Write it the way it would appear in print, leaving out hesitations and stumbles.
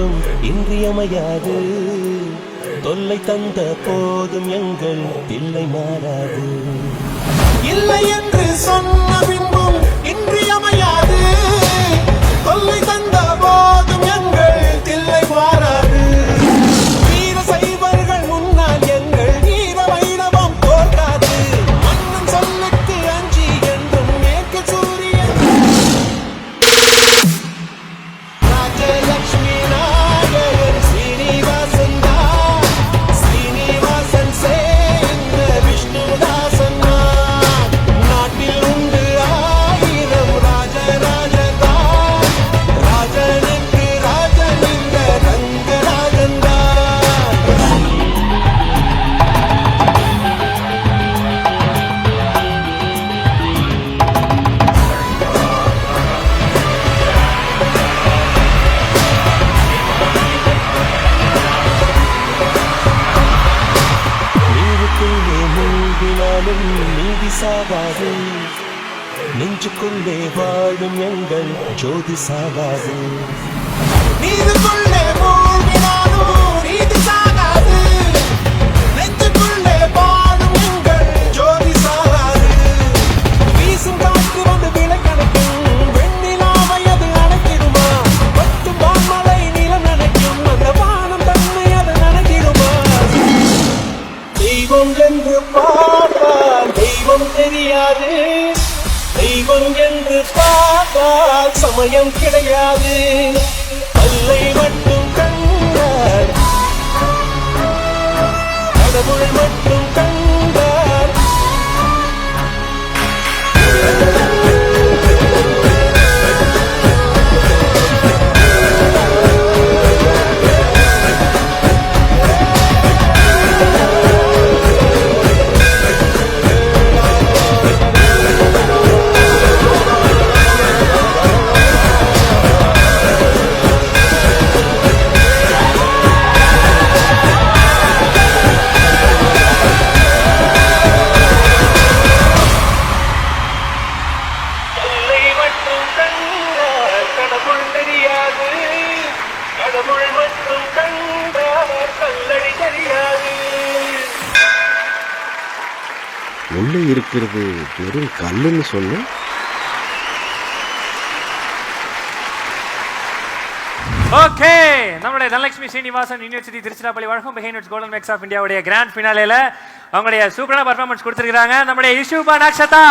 அன்பும் இன்றியமையாது. தொல்லை தந்த போதும் எங்கள் தில்லை மாறாது. இல்லை என்று சொன்ன பின்பும் இன்றியமையாது. தொல்லை தந்த போதும் எங்கள் தில்லை மாறாது. வீர சைவர்கள் முன்னால் எங்கள் வீர வைரவம் தோற்காது. மன்னன் சொல்லுக்கு அஞ்சி என்றும் மேற்கு சூரியன். ராஜலட்சுமி நாயகன் ஸ்ரீனிவாசன் தான். ஸ்ரீனிவாசன் சேர்ந்த விஷ்ணுதாசன் தான். நாட்டில் உண்டு ஆயிரம் ராஜராஜன் தான். ராஜனுக்கு ராஜன் இந்த ரங்கராஜன் தான். நீருக்குள்ளே மூழ்கினாலும் நீதி சாவாது. நெஞ்சுக்குள்ளே வாழும் எங்கள் ஜோதி சாவாது. நீருக்குள்ளே மூழ்கினாலும் நீதி சாகாது. நெஞ்சுக்குள்ளே வாழும் எங்கள் ஜோதி சாகாது. வீசும் காற்று வந்து விலை கணக்கும். வெண்ணிலாவை அது அணைக்கிடுமா? பட்டும் வான்மலை நிலம் நினைக்கும். அந்த வானம் தன்னை அது நினைக்கிடுமா? தெய்வம் என்று பார்த்தால் தெய்வம் தெரியாது. தெய்வம் என்று பார்த்தால் சமயம் கிடையாது. அல்லை மட்டும் கண்டார் கடவுள் மட்டும் கண்டார். அல்லை மட்டும் கண்டார் கடவுள் தெரியாது. கடவுள் மட்டும் கண்டார் கல்லடி தெரியாது. உள்ள இருக்கிறது வெறும் கல்லுன்னு சொன்ன ஓகே, நம்மளுடைய தனலட்சுமி ஸ்ரீனிவாசன் யூனிவர்சிட்டி திருச்சிராப்பள்ளி வழங்கும் பிஹைண்ட் கோல்டன் மேக்ஸ் ஆஃப் இந்தியாவுடைய கிராண்ட் ஃபினாலேல அவங்களுடைய சூப்பரான பர்ஃபார்மன்ஸ் கொடுத்திருக்காங்க நம்முடைய இஷுபா நக்ஷதா.